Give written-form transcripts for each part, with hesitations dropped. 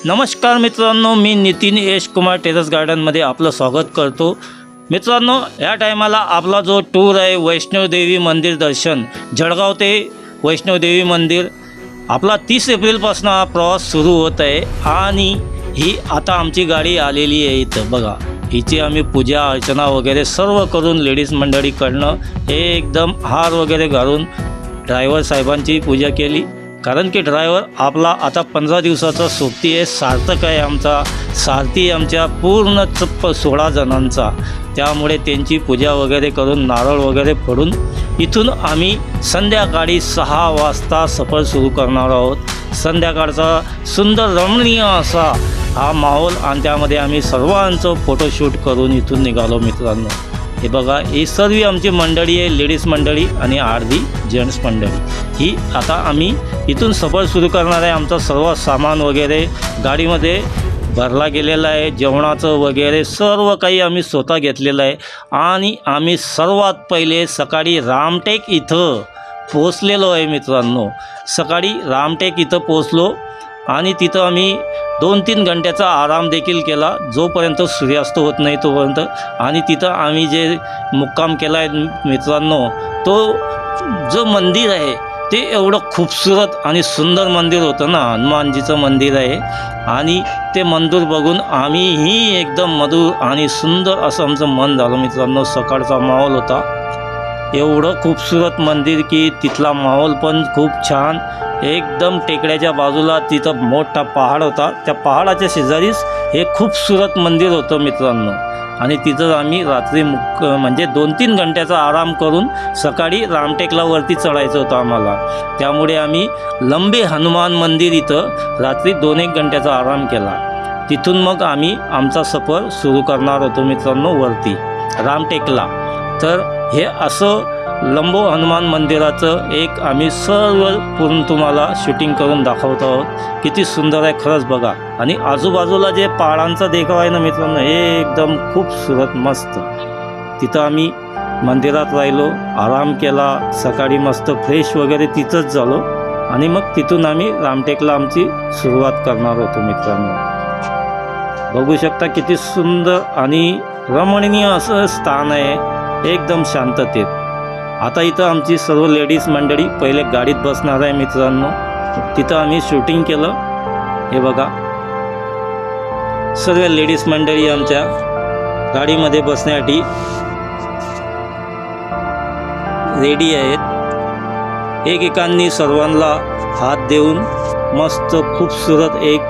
नमस्कार मित्रांनो, मी नितीन यश कुमार टेरेस गार्डनमध्ये आपलं स्वागत करतो। मित्रांनो, या टायमाला आपला जो टूर आहे वैष्णोदेवी मंदिर दर्शन, जळगाव ते वैष्णोदेवी मंदिर, आपला 30 एप्रिलपासून हा प्रवास सुरू होत आहे। आणि ही आता आमची गाडी आलेली आहे इथं बघा। हिची आम्ही पूजा अर्चना वगैरे सर्व करून लेडीज मंडळीकडनं एकदम हार वगैरे घालून ड्रायव्हर साहेबांची पूजा केली। कारण की ड्रायव्हर आपला आता 15 दिवसाचा सोबती आहे, सार्थक आहे आमचा सारथी, आमच्या पूर्ण 16 जणांचा। त्यामुळे त्यांची पूजा वगैरे करून नारळ वगैरे फोडून इथून आम्ही संध्याकाळी 6 वाजता सफर सुरू करणार आहोत। संध्याकाळचा सुंदर रमणीय असा हा माहोल आणि त्यामध्ये आम्ही सर्वांचं फोटोशूट करून इथून निघालो। मित्रांनो, हे बघा, ही सर्व आमची मंडळी आहे, लेडीज मंडळी आणि अर्धी जेंट्स मंडळी। ही आता आम्ही इथून सफर सुरू करणार आहे। आमचं सर्व सामान वगैरे गाडीमध्ये भरला गेलेला आहे, जेवणाचं वगैरे सर्व काही आम्ही स्वतः घेतलेलं आहे। आणि आम्ही सर्वात पहिले सकाळी रामटेक इथं पोचलेलो आहे। मित्रांनो, सकाळी रामटेक इथं पोचलो आणि तिथं आम्ही 2-3 घंट्याचा आराम देखील केला, जोपर्यंत सूर्यास्त होत नाही तोपर्यंत। आणि तिथं आम्ही जे मुक्काम केला आहे मित्रांनो, तो जो मंदिर आहे ते एवढं खूपसूरत आणि सुंदर मंदिर होतं ना, हनुमानजीचं मंदिर आहे। आणि ते मंदिर बघून आम्हीही एकदम मधुर आणि सुंदर असं आमचं मन झालं मित्रांनो। सकाळचा माहोल होता, एवढं खूपसूरत मंदिर की तिथला माहोल पण खूप छान। एकदम टेकड्याच्या बाजूला तिथं मोठा पहाड होता, त्या पहाडाच्या शेजारीच हे खूपसूरत मंदिर होतं मित्रांनो। आणि तिथं आम्ही रात्री म्हणजे 2-3 घंट्याचा आराम करून सकाळी रामटेकला वरती चढायचं होतं आम्हाला। त्यामुळे आम्ही लंबे हनुमान मंदिर इथं रात्री 2-1 घंट्याचा आराम केला। तिथून मग आम्ही आमचा सफर सुरू करणार होतो मित्रांनो वरती रामटेकला। तर हे असं लंबो हनुमान मंदिराचं एक आम्ही सर्व पूर्ण तुम्हाला शूटिंग करून दाखवत आहोत। किती सुंदर आहे खरंच बघा। आणि आजूबाजूला जे पहाडांचा देखाव आहे ना मित्रांनो, हे एकदम खूपसूरत मस्त। तिथं आम्ही मंदिरात राहिलो, आराम केला, सकाळी मस्त फ्रेश वगैरे तिथंच झालो आणि मग तिथून आम्ही रामटेकला आमची सुरुवात करणार होतो मित्रांनो। बघू शकता किती सुंदर आणि रमणीय असं स्थान आहे, एकदम शांततेत। आता इथं आमची सर्व लेडीज मंडळी पहिले गाडीत बसणार आहे मित्रांनो। तिथं आम्ही शूटिंग केलं, हे बघा सर्व लेडीज मंडळी आमच्या गाडीमध्ये बसण्यासाठी रेडी आहेत। एकेकांनी सर्वांना हात देऊन मस्त खूपसूरत एक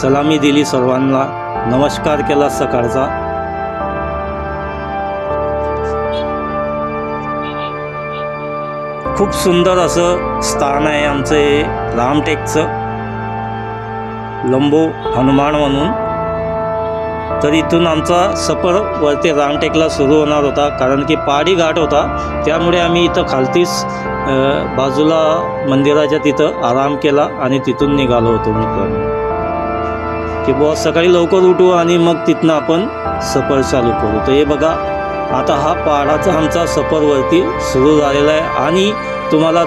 सलामी दिली, सर्वांना नमस्कार केला सकाळचा। खूप सुंदर असं स्थान आहे आमचं हे रामटेकचं, लंबो हनुमान म्हणून। तर इथून आमचा सफर वरती रामटेकला सुरू होणार होता, कारण की पहाडी घाट होता। त्यामुळे आम्ही इथं खालतीच बाजूला मंदिराच्या तिथं आराम केला आणि तिथून निघालो होतो मित्रांनो की बुवा सकाळी लवकर उठू आणि मग तिथनं आपण सफर चालू करू। तर हे बघा, आता हा पहाडाचा आमचा सफर वरती सुरू झालेला आहे। आणि तुम्हाला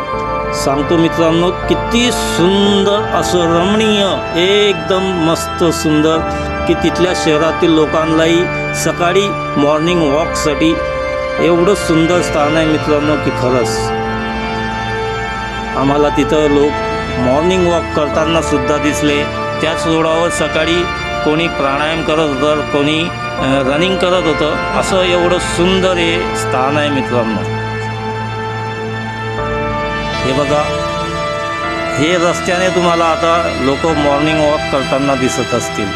सांगतो मित्रांनो, किती सुंदर असं रमणीय, एकदम मस्त सुंदर की तिथल्या शहरातील लोकांनाही सकाळी मॉर्निंग वॉकसाठी एवढं सुंदर स्थान आहे मित्रांनो की खरंच आम्हाला तिथं लोक मॉर्निंग वॉक करताना सुद्धा दिसले। त्याच रोडावर सकाळी कोणी प्राणायाम करत होतं, कोणी रनिंग करत होतं। असं एवढं सुंदर हे स्थान आहे मित्रांनो। हे बघा, हे रस्त्याने तुम्हाला आता लोक मॉर्निंग वॉक करताना दिसत असतील।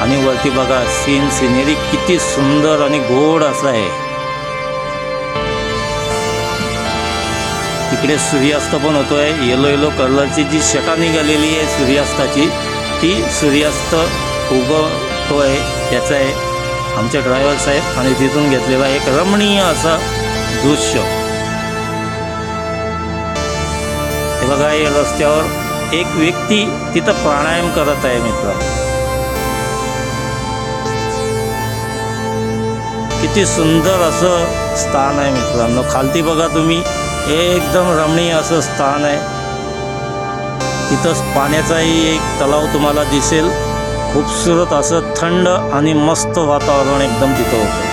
आणि वरती बघा सिनेरी किती सुंदर आणि गोड असं आहे। तिकडे सूर्यास्त पण होतोय, येलो कलरची जी छटा निघालेली आहे सूर्यास्ताची, ती सूर्यास्त उगवतोय त्याचं आहे आमचे ड्रायव्हर साहेब। आणि तिथून घेतलेला एक रमणीय असं दृश्य हे बघा। या रस्त्यावर एक व्यक्ती तिथं प्राणायाम करत आहे मित्रांनो। किती सुंदर असं स्थान आहे मित्रांनो। खालती बघा तुम्ही, एकदम रमणीय असं स्थान आहे। इथंच पाण्याचाही एक तलाव तुम्हाला दिसेल. खूपसूरत असं थंड आणि मस्त वातावरण एकदम तिथं होतं.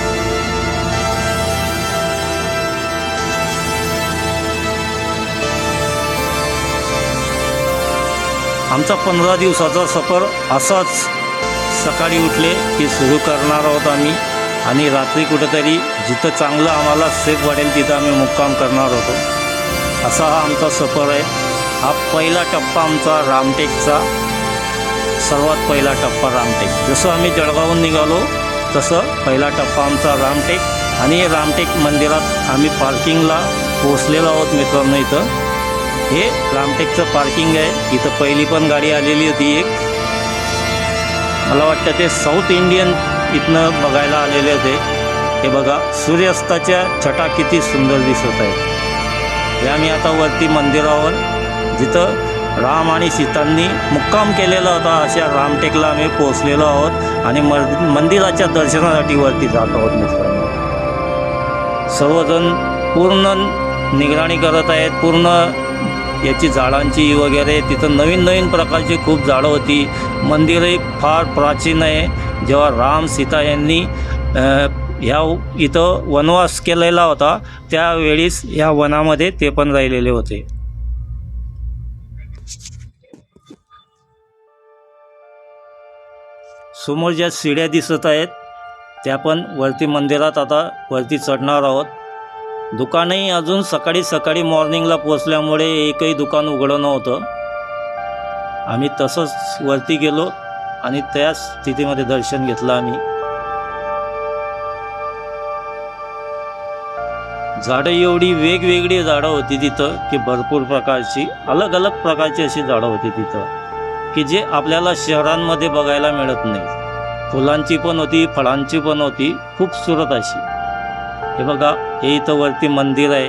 आमचा 15 दिवसाचा सफर असाच सकाळी उठले की सुरू करणार आहोत आम्ही, आणि रात्री कुठेतरी जिथं चांगलं आम्हाला सेफ वाटेल तिथं आम्ही मुक्काम करणार होतो. असा हा आमचा सफर आहे. हा पहिला टप्पा आमचा रामटेकचा, सर्वात पहिला टप्पा रामटेक. जसं आम्ही जळगावहून निघालो तसं पहिला टप्पा आमचा रामटेक, आणि रामटेक मंदिरात आम्ही पार्किंगला पोहोचलेलो आहोत मित्रांनो. इथं हे रामटेकचं पार्किंग आहे. इथं पहिली पण गाडी आलेली होती एक, मला वाटतं ते साऊथ इंडियन इथनं बघायला आलेले होते. हे बघा सूर्यास्ताच्या छटा किती सुंदर दिसत आहेत. हे आम्ही आता वरती मंदिरावर, जिथं राम आणि सीतांनी मुक्काम केलेला होता, अशा रामटेकला आम्ही पोहोचलेलो आहोत आणि मंदिराच्या दर्शनासाठी वरती जात आहोत मित्रांनो. सर्वजण पूर्ण निगराणी करत आहेत, पूर्ण याची झाडांची वगैरे. तिथं नवीन नवीन प्रकारची खूप झाडं होती. मंदिरही फार प्राचीन आहे. जेव्हा राम सीता यांनी ह्या इथं वनवास केलेला होता त्यावेळीस ह्या वनामध्ये ते पण राहिलेले होते. समोर ज्या शिड्या दिसत आहेत त्या पण वरती मंदिरात आता वरती चढणार आहोत. दुकानही अजून सकाळी मॉर्निंगला पोचल्यामुळे एकही दुकान उघडं नव्हतं. आम्ही तसंच वरती गेलो आणि त्या स्थितीमध्ये दर्शन घेतलं आम्ही. झाडं एवढी वेगवेगळी झाडं होती तिथं की भरपूर प्रकारची, अलग अलग प्रकारची अशी झाडं होती तिथं की जे आपल्याला शहरांमध्ये बघायला मिळत नाही. फुलांची पण होती, फळांची पण होती, खूपसूरत अशी. हे बघा, हे इथं वरती मंदिर आहे.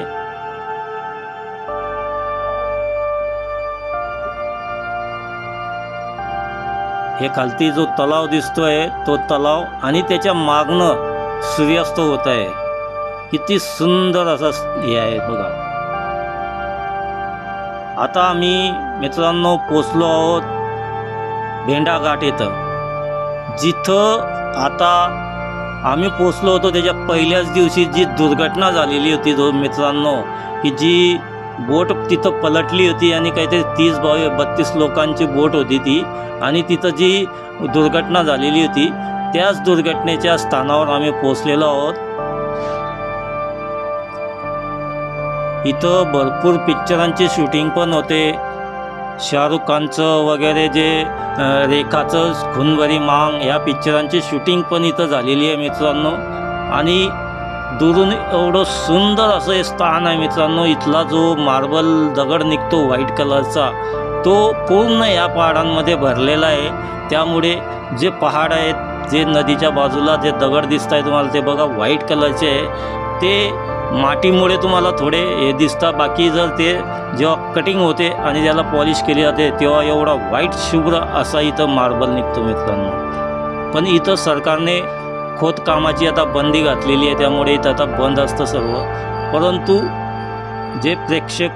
हे खालती जो तलाव दिसतोय तो तलाव, आणि त्याच्या मागणं सूर्यास्त होत आहे. किती सुंदर असं हे आहे बघा. आता आम्ही मित्रांनो पोचलो आहोत भेंडा घाट इथं, जिथं आता आम्ही पोचलो होतो त्याच्या पहिल्याच दिवशी जी दुर्घटना झालेली होती मित्रांनो, की जी बोट तिथं पलटली होती आणि काहीतरी 30-32 लोकांची बोट होती ती, आणि तिथं जी दुर्घटना झालेली होती त्याच दुर्घटनेच्या स्थानावर आम्ही पोचलेलो आहोत. इथं भरपूर पिक्चरांचे शूटिंग पण होते. शाहरुख खानचं वगैरे जे रेखाचं खूनभरी मांग ह्या पिक्चरांची शूटिंग पण इथं झालेली आहे मित्रांनो. आणि दुरून एवढं सुंदर असं हे स्थान आहे मित्रांनो. इथला जो मार्बल दगड निघतो व्हाईट कलरचा, तो पूर्ण या पहाडांमध्ये भरलेला आहे. त्यामुळे जे पहाड आहेत, जे नदीच्या बाजूला जे दगड दिसत आहे तुम्हाला, ते बघा व्हाईट कलरचे आहे. ते मातीमुळे तुम्हाला थोडे हे दिसतात, बाकी जर ते जेव्हा कटिंग होते आणि त्याला पॉलिश केली जाते तेव्हा एवढा व्हाईट शुभ्र असा इथं मार्बल निघतो मित्रांनो. पण इथं सरकारने खोदकामाची आता बंदी घातलेली आहे, त्यामुळे इथं आता बंद असतं सर्व. परंतु जे प्रेक्षक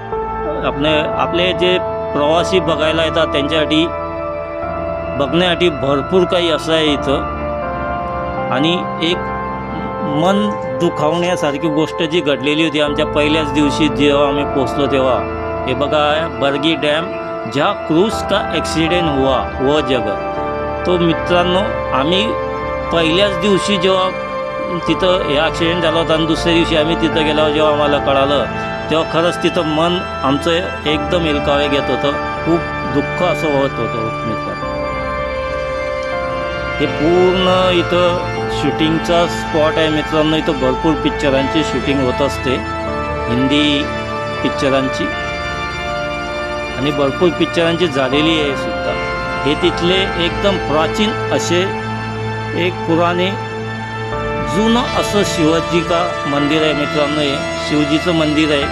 आपले जे प्रवासी बघायला येतात त्यांच्यासाठी बघण्यासाठी भरपूर काही असं आहे इथं. आणि एक मन दुखावण्यासारखी गोष्ट जी घडलेली होती आमच्या पहिल्याच दिवशी जेव्हा आम्ही पोचलो तेव्हा, हे बघा बरगी डॅम जहाँ क्रूज का ॲक्सिडेंट हुआ वो जगह. तो मित्रांनो आम्ही पहिल्याच दिवशी जेव्हा तिथं हे ॲक्सिडेंट झाला होता आणि दुसऱ्या दिवशी आम्ही तिथं गेल्यावर जेव्हा आम्हाला कळालं तेव्हा खरंच तिथं मन आमचं एकदम हेलकावे घेत होतं. खूप दुःख असं होत होतं मित्रांनो. हे पूर्ण इथं शूटिंगचा स्पॉट आहे मित्रांनो. इथं भरपूर पिक्चरांची शूटिंग होत असते, हिंदी पिक्चरांची, आणि भरपूर पिक्चरांची झालेली आहे सुद्धा. हे तिथले एकदम प्राचीन असे एक पुराणे जुनं असं शिवाजी का मंदिर आहे मित्रांनो. हे शिवजीचं मंदिर आहे,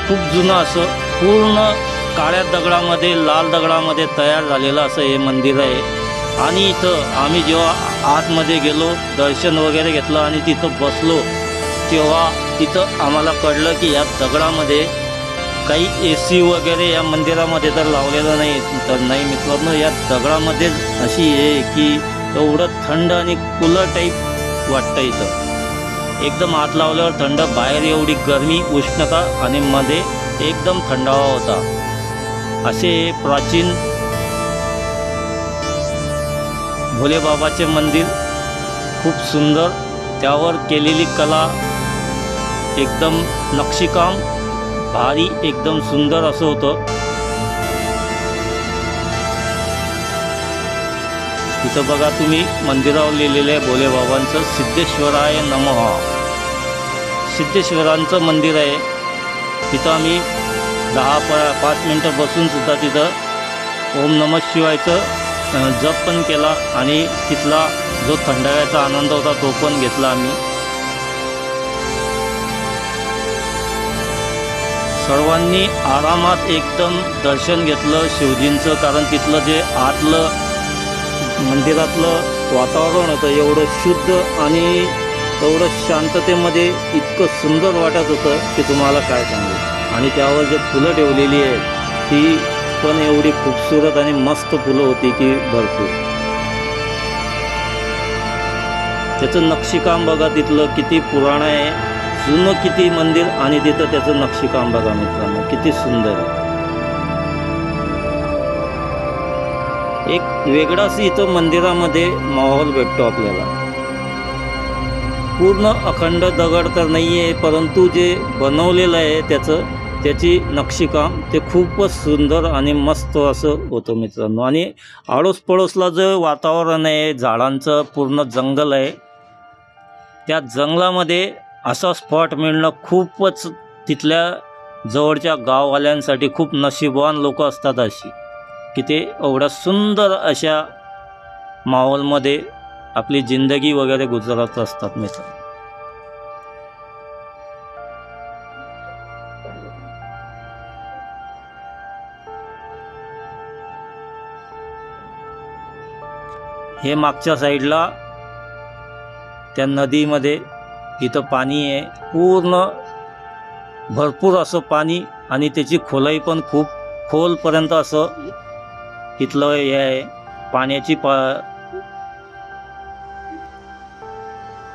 खूप जुनं असं पूर्ण काळ्या दगडामध्ये लाल दगडामध्ये तयार झालेलं असं हे मंदिर आहे. आणि इथं आम्ही जेव्हा आतमध्ये गेलो, दर्शन वगैरे घेतलं आणि तिथं बसलो, तेव्हा तिथं आम्हाला कळलं की या दगडामध्ये काही AC वगैरे या मंदिरामध्ये तर लावलेलं नाही तर नाही मित्रांनो, या दगडामध्ये अशी आहे की एवढं थंड आणि कूलर टाईप वाटतं इथं. एकदम आत लावल्यावर थंड, बाहेर एवढी गरमी उष्णता आणि मध्ये एकदम थंडावा होता. असे प्राचीन भोलेबाबाचे मंदिर खूप सुंदर, त्यावर केलेली कला एकदम नक्षीकाम भारी, एकदम सुंदर असं होतं. इथं बघा तुम्ही मंदिरावर लिहिलेलं आहे भोलेबाबांचं सिद्धेश्वराय नमः. सिद्धेश्वरांचं मंदिर आहे. तिथं आम्ही 5 मिनटं बसून सुद्धा तिथं ओम नमः शिवायचं जप पण केला आणि तिथला जो थंडाव्याचा आनंद होता तो पण घेतला आम्ही. सर्वांनी आरामात एकदम दर्शन घेतलं शिवजींचं, कारण तिथलं जे आतलं मंदिरातलं वातावरण होतं एवढं शुद्ध आणि एवढं शांततेमध्ये इतकं सुंदर वाटत होतं की तुम्हाला काय सांगू. आणि त्यावर जे फुलं ठेवलेली आहेत ती पण एवढी खूपसूरत आणि मस्त फुलं होती की भरपूर. त्याचं नक्षीकाम बघा, तिथलं किती पुराण आहे, जुनं किती मंदिर आणि तिथं त्याचं नक्षीकाम बघा मित्रांनो किती सुंदर आहे. एक वेगळाच इथं मंदिरामध्ये माहोल भेटतो आपल्याला. पूर्ण अखंड दगड तर नाही आहे, परंतु जे बनवलेलं आहे त्याची नक्षीकाम ते खूपच सुंदर आणि मस्त असं होतं मित्रांनो. आणि आडोस पडोसला जे वातावरण आहे, झाडांचं पूर्ण जंगल आहे, त्या जंगलामध्ये असा स्पॉट मिळणं खूपच तिथल्या जवळच्या गाववाल्यांसाठी खूप नशीबवान लोक असतात अशी, की ते एवढ्या सुंदर अशा माहोलमध्ये आपली जिंदगी वगैरे गुजरत असतात मित्र. हे मागच्या साईडला त्या नदीमध्ये इथं पाणी आहे, पूर्ण भरपूर असं पाणी आणि त्याची खोलाई पण खूप खोलपर्यंत असं इथलं हे आहे. पाण्याची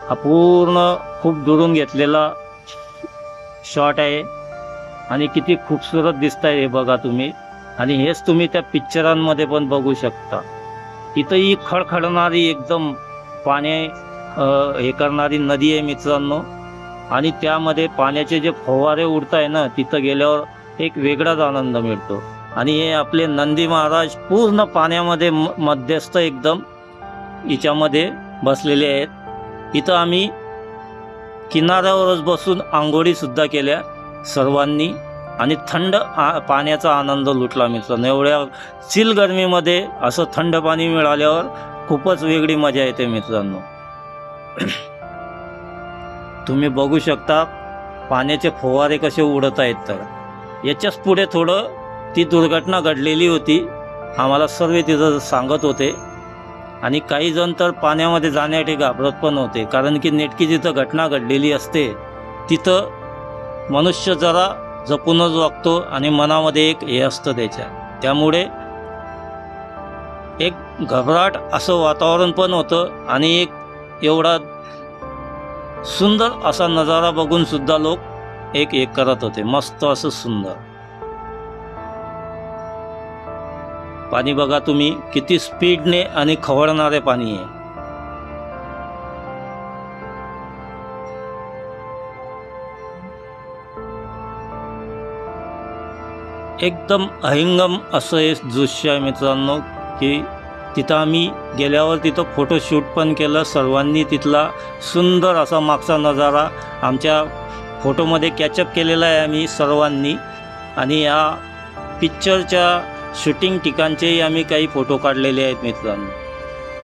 हा पूर्ण खूप दुरून घेतलेला शॉट आहे आणि किती खूपसूरत दिसत आहे हे बघा तुम्ही. आणि हेच तुम्ही त्या पिक्चरांमध्ये पण बघू शकता. इथं ही खळखळणारी एकदम पाणी हे करणारी नदी आहे मित्रांनो. आणि त्यामध्ये पाण्याचे जे फवारे उडत आहे ना, तिथं गेल्यावर एक वेगळाच आनंद मिळतो. आणि हे आपले नंदी महाराज पूर्ण पाण्यामध्ये मध्यस्थ एकदम हिच्यामध्ये बसलेले आहेत. इथं आम्ही किनाऱ्यावरच बसून आंघोळीसुद्धा केल्या सर्वांनी आणि थंड पाण्याचा आनंद लुटला मित्रांनो. एवढ्या चिल गरमीमध्ये असं थंड पाणी मिळाल्यावर खूपच वेगळी मजा येते मित्रांनो. तुम्ही बघू शकता पाण्याचे फवारे कसे उडत आहेत. तर याच्याच पुढे थोडं ती दुर्घटना घडलेली होती, आम्हाला सर्व तिथं सांगत होते. आणि काही जण तर पाण्यामध्ये जाण्यासाठी घाबरत पण होते, कारण की नेटकी जिथं घटना घडलेली असते तिथं मनुष्य जरा जपूनच वागतो आणि मनामध्ये एक हे असतं त्याच्या, त्यामुळे एक घबराट असं वातावरण पण होतं. आणि एक एवढा सुंदर असा नजारा बघून सुद्धा लोक एक करत होते, मस्त असं सुंदर पाणी बघा तुम्ही किती स्पीडने आणि खवळणारे पाणी आहे. एकदम अहिंगम असं हे दृश्य आहे मित्रांनो, की तिथं आम्ही गेल्यावर तिथं फोटोशूट पण केलं सर्वांनी. तिथला सुंदर असा मागचा नजारा आमच्या फोटोमध्ये कॅचअप केलेला आहे आम्ही सर्वांनी. आणि या पिक्चरच्या शूटिंग ठिकाणचेही आम्ही काही फोटो काढलेले आहेत मित्रांनो.